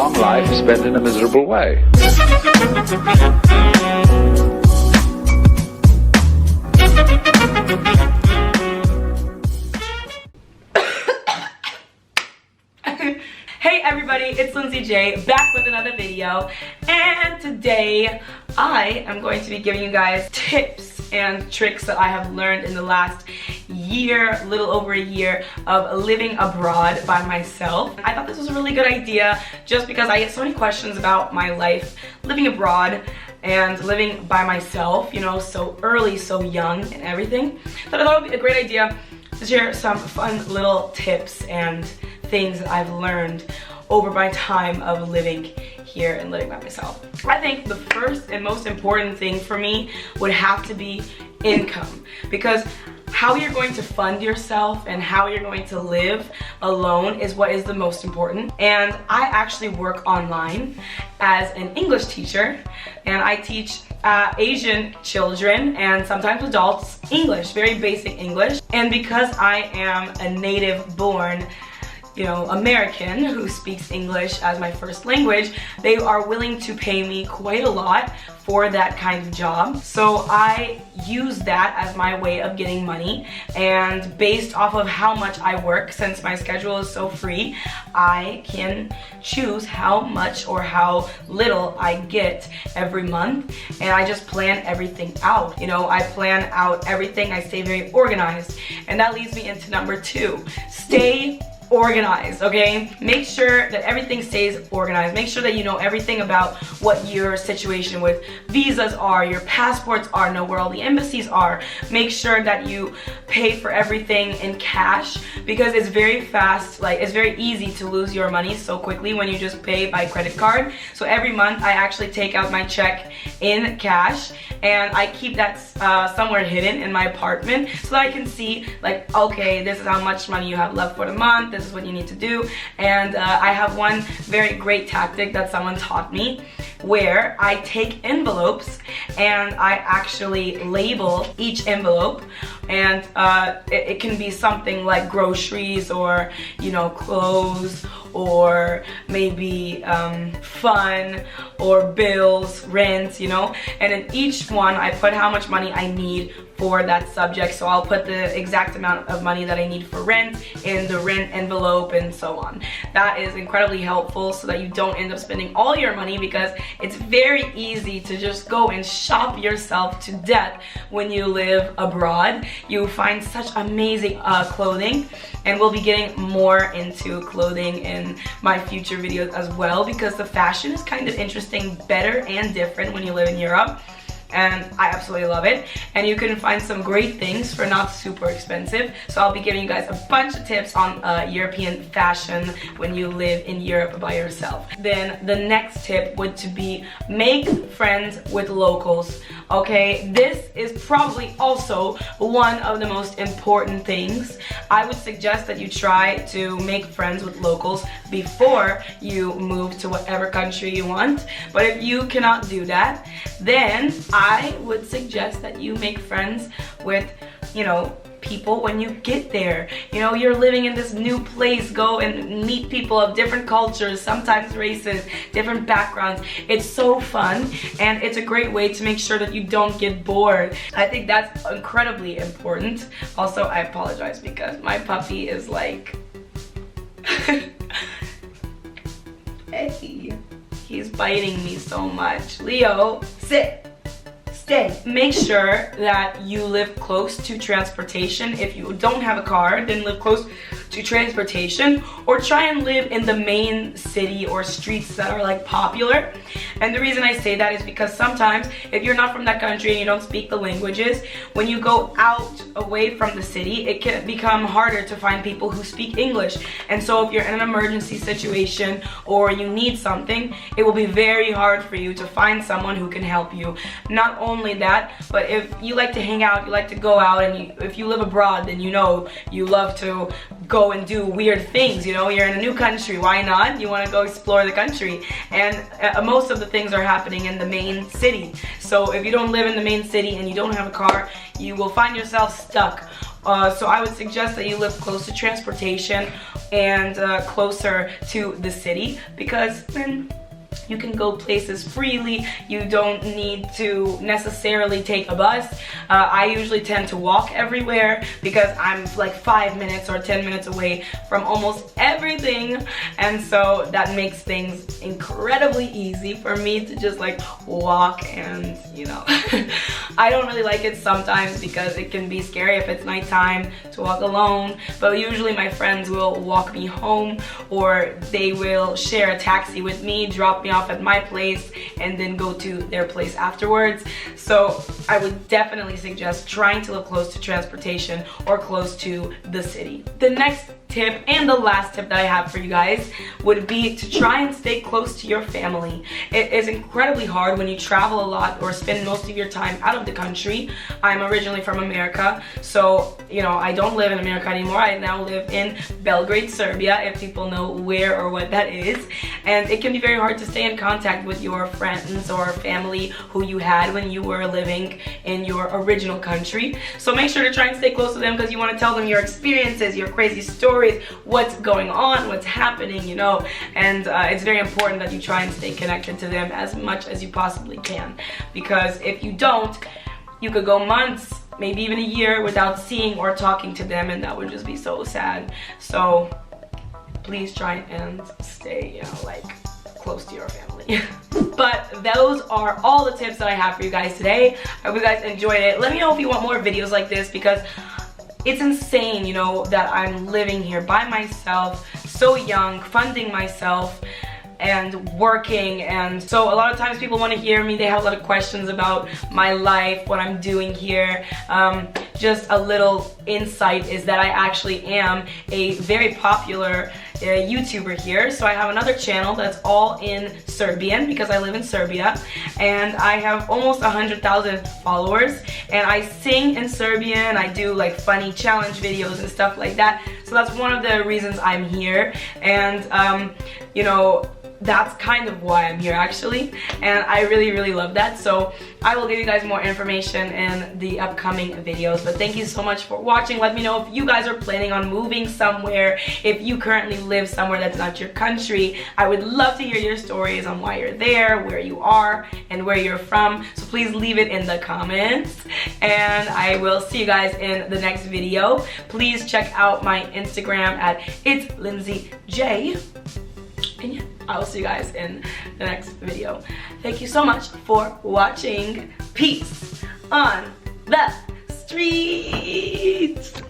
long life spent in a miserable way. Hey everybody, it's Lindsay J, back with another video, and today I am going to be giving you guys tips and tricks that I have learned in the last year, little over a year of living abroad by myself. I thought this was a really good idea just because I get so many questions about my life living abroad and living by myself, you know, so early, so young and everything. But I thought it would be a great idea to share some fun little tips and things that I've learned over my time of living here and living by myself. I think the first and most important thing for me would have to be income, because how you're going to fund yourself and how you're going to live alone is what is the most important. And I actually work online as an English teacher, and I teach Asian children and sometimes adults English, very basic English. And because I am a native born American who speaks English as my first language, they are willing to pay me quite a lot for that kind of job. So I use that as my way of getting money, and based off of how much I work, since my schedule is so free, I can choose how much or how little I get every month, and I just plan everything out. I plan out everything, I stay very organized, and that leads me into number 2. Stay organized, okay? Make sure that everything stays organized. Make sure that you know everything about what your situation with visas are, your passports are, know where all the embassies are. Make sure that you pay for everything in cash, because it's very fast, it's very easy to lose your money so quickly when you just pay by credit card. So every month I actually take out my check in cash, and I keep that somewhere hidden in my apartment so that I can see, okay, this is how much money you have left for the month, this is what you need to do. And I have one very great tactic that someone taught me, where I take envelopes and I actually label each envelope, and it can be something like groceries or clothes, or maybe fun or bills, rent, and in each one I put how much money I need for that subject. So I'll put the exact amount of money that I need for rent in the rent envelope and so on. That is incredibly helpful so that you don't end up spending all your money, because it's very easy to just go and shop yourself to death when you live abroad. You find such amazing clothing, and we'll be getting more into clothing in my future videos as well, because the fashion is kind of interesting, better and different when you live in Europe, and I absolutely love it. And you can find some great things for not super expensive. So I'll be giving you guys a bunch of tips on European fashion when you live in Europe by yourself. Then the next tip would to be make friends with locals. Okay, this is probably also one of the most important things. I would suggest that you try to make friends with locals before you move to whatever country you want. But if you cannot do that, then I would suggest that you make friends with, people when you get there. You're living in this new place, go and meet people of different cultures, sometimes races, different backgrounds. It's so fun, and it's a great way to make sure that you don't get bored. I think that's incredibly important. Also, I apologize because my puppy is hey, he's biting me so much. Leo, sit. Stay. Make sure that you live close to transportation. If you don't have a car, then live close to transportation, or try and live in the main city or streets that are popular. And the reason I say that is because sometimes if you're not from that country and you don't speak the languages, when you go out away from the city, it can become harder to find people who speak English. And so if you're in an emergency situation or you need something, it will be very hard for you to find someone who can help you. Not only that, but if you like to hang out, you like to go out, and if you live abroad, then you love to go and do weird things. You're in a new country, why not? You want to go explore the country, and most of the things are happening in the main city. So if you don't live in the main city and you don't have a car, you will find yourself stuck. So I would suggest that you live close to transportation, and closer to the city, because then you can go places freely. You don't need to necessarily take a bus. I usually tend to walk everywhere because I'm like 5 minutes or 10 minutes away from almost everything, and so that makes things incredibly easy for me to just like walk. And you know, I don't really like it sometimes because it can be scary if it's nighttime to walk alone, but usually my friends will walk me home, or they will share a taxi with me, drop me off at my place, and then go to their place afterwards. So I would definitely suggest trying to live close to transportation or close to the city. The next tip, and the last tip that I have for you guys, would be to try and stay close to your family. It is incredibly hard when you travel a lot or spend most of your time out of the country. I'm originally from America, so you know, I don't live in America anymore. I now live in Belgrade, Serbia, if people know where or what that is. And it can be very hard to stay in contact with your friends or family who you had when you were living in your original country. So make sure to try and stay close to them, because you want to tell them your experiences, your crazy stories, what's going on, what's happening, you know. And it's very important that you try and stay connected to them as much as you possibly can, because if you don't, you could go months, maybe even a year, without seeing or talking to them, and that would just be so sad. So please try and stay, you know, like close to your family. But those are all the tips that I have for you guys today. I hope you guys enjoyed it. Let me know if you want more videos like this, because it's insane, you know, that I'm living here by myself, so young, funding myself and working. And so a lot of times people want to hear me. They have a lot of questions about my life, what I'm doing here. Just a little insight is that I actually am a very popular YouTuber here. So I have another channel that's all in Serbian, because I live in Serbia, and I have almost 100,000 followers, and I sing in Serbian. I do like funny challenge videos and stuff like that. So that's one of the reasons I'm here. And you know, that's kind of why I'm here actually, and I really love that. So I will give you guys more information in the upcoming videos. But thank you so much for watching. Let me know if you guys are planning on moving somewhere, if you currently live somewhere that's not your country. I would love to hear your stories on why you're there, where you are, and where you're from. So please leave it in the comments, and I will see you guys in the next video. Please check out my Instagram at It's Lindsay J. And yeah, I will see you guys in the next video. Thank you so much for watching. Peace on the streets.